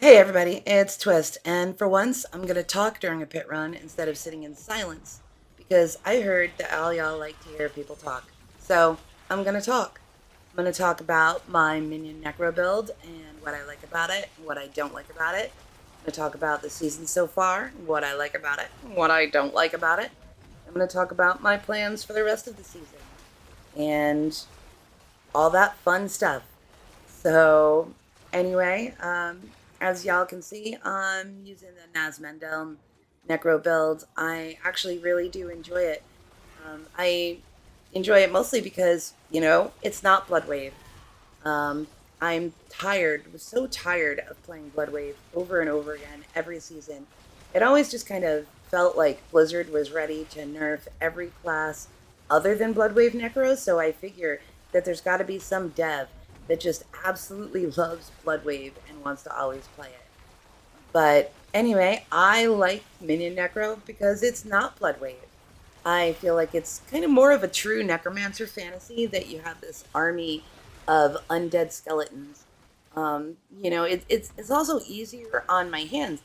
Hey everybody, it's Twist, and for once I'm going to talk during a pit run instead of sitting in silence because I heard that all y'all like to hear people talk. So I'm going to talk. I'm going to talk about my Minion Necro build and what I like about it and what I don't like about it. I'm going to talk about the season so far, what I like about it, and what I don't like about it. I'm going to talk about my plans for the rest of the season and all that fun stuff. So, anyway, as y'all can see, I'm using the Naz Mendeln Necro build. I actually really do enjoy it. I enjoy it mostly because, it's not Blood Wave. Um, I'm tired, was so tired of playing Blood Wave over and over again every season. It always just kind of felt like Blizzard was ready to nerf every class other than Blood Wave Necros, so I figure that there's got to be some dev that just absolutely loves Blood Wave and wants to always play it. But anyway, I like Minion Necro because it's not Blood Wave. I feel like it's kind of more of a true necromancer fantasy that you have this army of undead skeletons. It's also easier on my hands.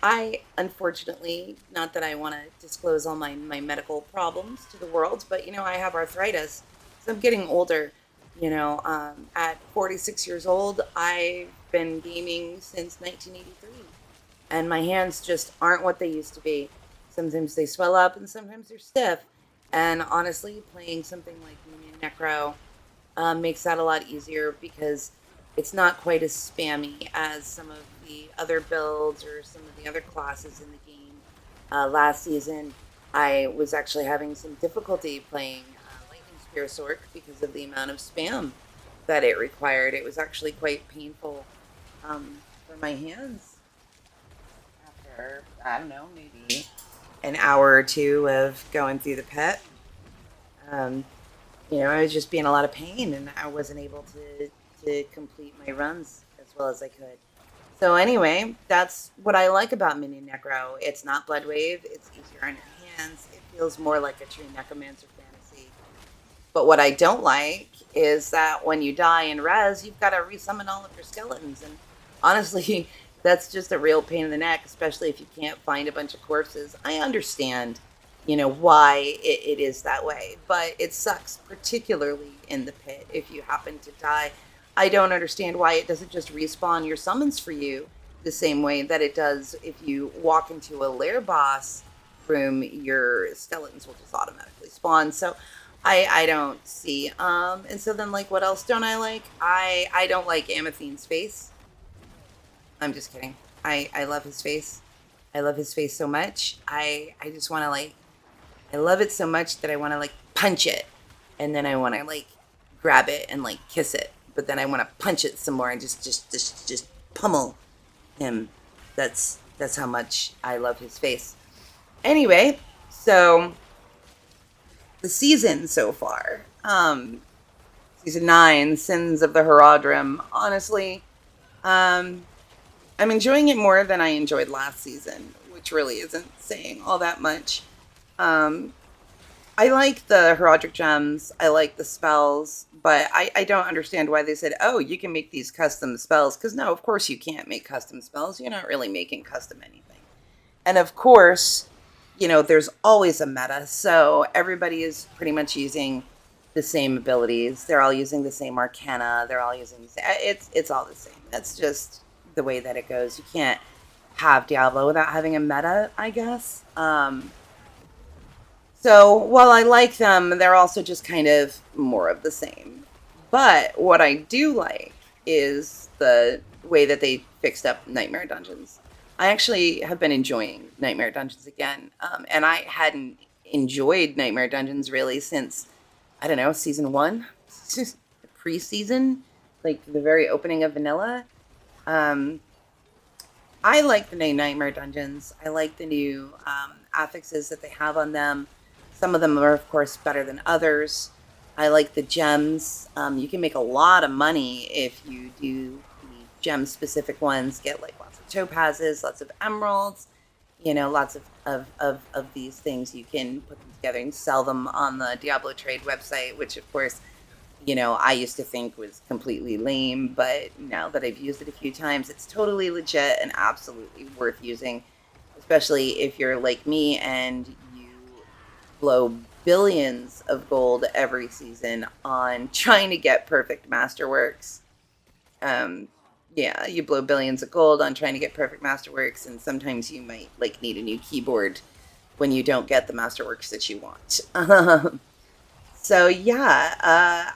I unfortunately, not that I want to disclose all my medical problems to the world, but I have arthritis, so I'm getting older. At 46 years old, I've been gaming since 1983, and my hands just aren't what they used to be. Sometimes they swell up and sometimes they're stiff. And honestly, playing something like Minion Necro makes that a lot easier because it's not quite as spammy as some of the other builds or some of the other classes in the game. Last season, I was actually having some difficulty playing Lightning Spear Sork because of the amount of spam that it required. It was actually quite painful for my hands after, I don't know, maybe an hour or two of going through the pet. Um, I was just being a lot of pain and I wasn't able to complete my runs as well as I could. So anyway, that's what I like about Mini Necro. It's not Blood Wave, it's easier on your hands. It feels more like a true Necromancer fantasy. But what I don't like is that when you die in res, you've got to resummon all of your skeletons. And honestly, that's just a real pain in the neck, especially if you can't find a bunch of corpses. I understand, why it is that way, but it sucks, particularly in the pit if you happen to die. I don't understand why it doesn't just respawn your summons for you the same way that it does if you walk into a lair boss room, your skeletons will just automatically spawn. So I don't see. And so then, like, what else don't I like? I don't like Amethyne's face. I'm just kidding. I love his face. I love his face so much. I just want to, like, I love it so much that I want to, like, punch it, and then I want to, like, grab it and, like, kiss it, but then I want to punch it some more and just pummel him. That's how much I love his face. Anyway, so the season so far. Season 9, Sins of the Horadrim. Honestly, um, I'm enjoying it more than I enjoyed last season, which really isn't saying all that much. Um, I like the Horadric gems. I like the spells, but I don't understand why they said, oh, you can make these custom spells. Because no, of course you can't make custom spells. You're not really making custom anything. And of course, there's always a meta. So everybody is pretty much using the same abilities. They're all using the same arcana. They're all using the same. It's all the same. That's just the way that it goes. You can't have Diablo without having a meta, I guess. So while I like them, they're also just kind of more of the same. But what I do like is the way that they fixed up Nightmare Dungeons. I actually have been enjoying Nightmare Dungeons again, and I hadn't enjoyed Nightmare Dungeons really since, I don't know, season one, pre-season, like the very opening of Vanilla. Um, I like the new Nightmare Dungeons. I like the new affixes that they have on them. Some of them are, of course, better than others. I like the gems. You can make a lot of money if you do the gem-specific ones. Get like lots of topazes, lots of emeralds. Lots of these things. You can put them together and sell them on the Diablo trade website, which, of course, you know, I used to think was completely lame, but now that I've used it a few times, it's totally legit and absolutely worth using, especially if you're like me and you blow billions of gold every season on trying to get perfect masterworks. Um, yeah, you blow billions of gold on trying to get perfect masterworks, and sometimes you might like need a new keyboard when you don't get the masterworks that you want. So yeah,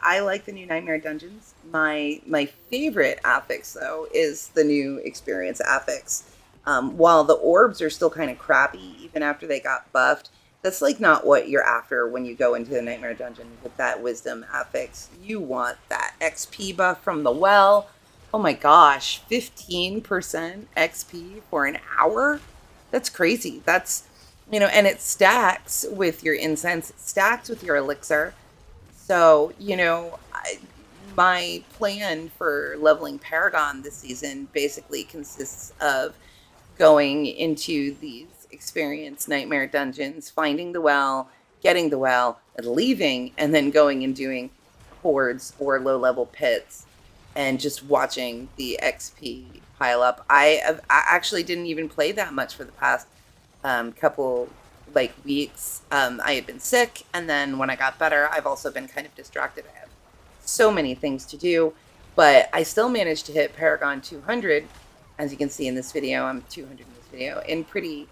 I like the new Nightmare Dungeons. My favorite affix though is the new experience affix. While the orbs are still kind of crappy, even after they got buffed, that's like not what you're after when you go into the Nightmare Dungeon with that Wisdom affix. You want that XP buff from the well. Oh my gosh, 15% XP for an hour? That's crazy. That's, you know, and it stacks with your incense, it stacks with your elixir. So, you know, my plan for leveling Paragon this season basically consists of going into these experience nightmare dungeons, finding the well, getting the well, and leaving, and then going and doing hordes or low level pits and just watching the XP pile up. I actually didn't even play that much for the past couple like weeks. I had been sick, and then when I got better, I've also been kind of distracted. I have so many things to do, but I still managed to hit Paragon 200. As you can see in this video, I'm 200 in this video in pretty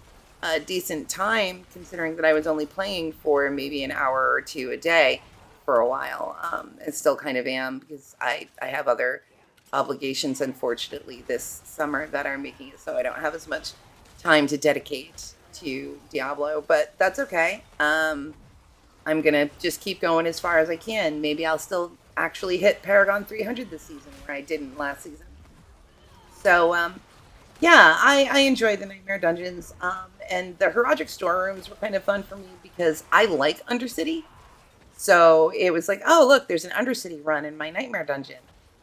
decent time, considering that I was only playing for maybe an hour or two a day for a while. And still kind of am, because I have other obligations, unfortunately, this summer that are making it so I don't have as much time to dedicate to Diablo, but that's okay. I'm gonna just keep going as far as I can. Maybe I'll still actually hit Paragon 300 this season, where I didn't last season. So, yeah, I enjoy the Nightmare Dungeons, and the Horadrim storerooms were kind of fun for me because I like Undercity. So it was like, oh, look, there's an Undercity run in my Nightmare Dungeon.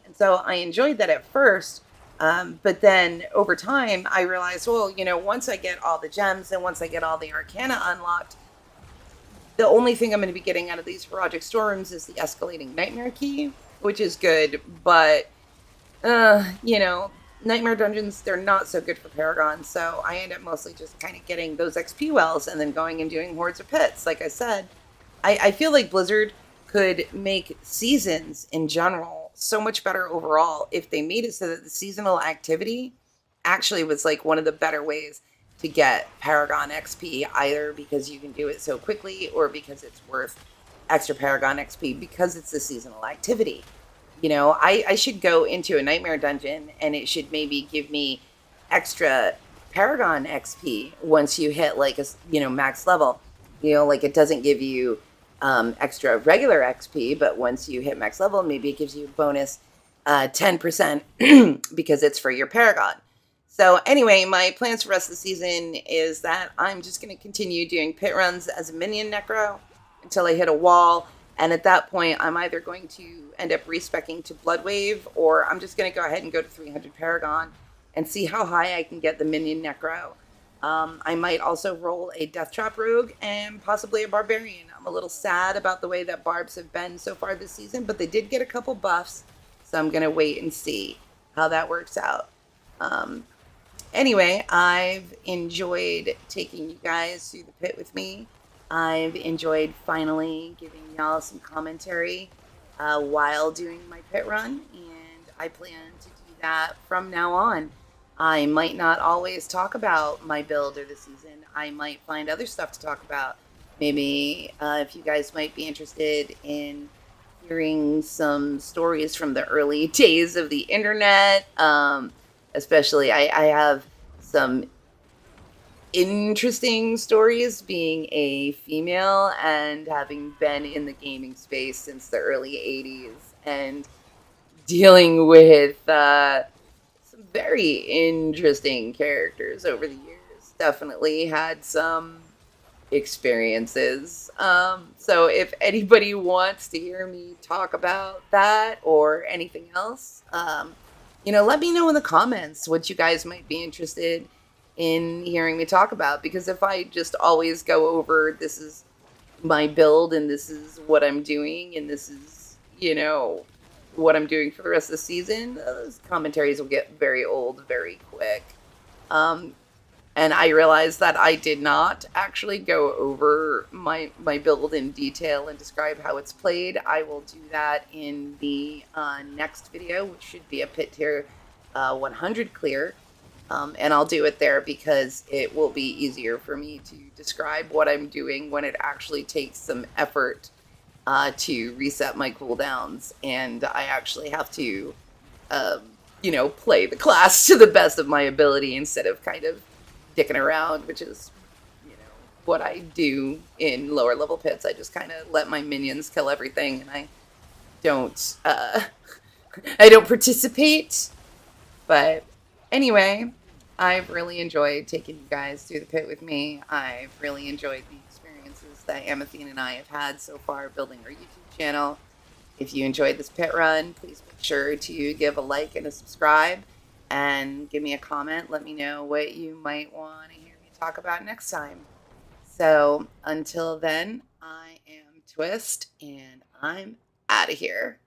And so I enjoyed that at first. But then over time, I realized, well, you know, once I get all the gems and once I get all the Arcana unlocked, the only thing I'm going to be getting out of these Horadrim storerooms is the escalating Nightmare Key, which is good. But, you know, Nightmare Dungeons, they're not so good for Paragon. So I end up mostly just kind of getting those XP wells and then going and doing hordes or pits, like I said. I feel like Blizzard could make seasons in general so much better overall if they made it so that the seasonal activity actually was like one of the better ways to get Paragon XP, either because you can do it so quickly or because it's worth extra Paragon XP because it's the seasonal activity. You know, I should go into a Nightmare Dungeon and it should maybe give me extra Paragon XP once you hit like a, you know, max level. You know, like it doesn't give you extra regular XP, but once you hit max level, maybe it gives you a bonus 10% because it's for your Paragon. So anyway, my plans for the rest of the season is that I'm just going to continue doing pit runs as a Minion Necro until I hit a wall. And at that point, I'm either going to end up respecing to Bloodwave, or I'm just going to go ahead and go to 300 Paragon and see how high I can get the Minion Necro. I might also roll a Death Trap Rogue and possibly a Barbarian. I'm a little sad about the way that Barbs have been so far this season, but they did get a couple buffs, so I'm going to wait and see how that works out. Anyway, I've enjoyed taking you guys through the pit with me. I've enjoyed finally giving y'all some commentary while doing my pit run, and I plan to do that from now on. I might not always talk about my build or the season. I might find other stuff to talk about. Maybe if you guys might be interested in hearing some stories from the early days of the internet. Especially, I have some interesting stories being a female and having been in the gaming space since the early 80s and dealing with some very interesting characters over the years. Definitely had some experiences. So if anybody wants to hear me talk about that or anything else, you know, let me know in the comments what you guys might be interested in hearing me talk about, because if I just always go over this is my build and this is what I'm doing and this is, you know, what I'm doing for the rest of the season, those commentaries will get very old very quick. And I realized that I did not actually go over my build in detail and describe how it's played. I will do that in the next video, which should be a pit tier 100 clear. And I'll do it there because it will be easier for me to describe what I'm doing when it actually takes some effort to reset my cooldowns. And I actually have to, play the class to the best of my ability instead of kind of dicking around, which is, what I do in lower level pits. I just kind of let my minions kill everything, and I don't, I don't participate. But anyway, I've really enjoyed taking you guys through the pit with me. I've really enjoyed the experiences that Amathine and I have had so far building our YouTube channel. If you enjoyed this pit run, please make sure to give a like and a subscribe and give me a comment. Let me know what you might want to hear me talk about next time. So until then, I am Twist and I'm out of here.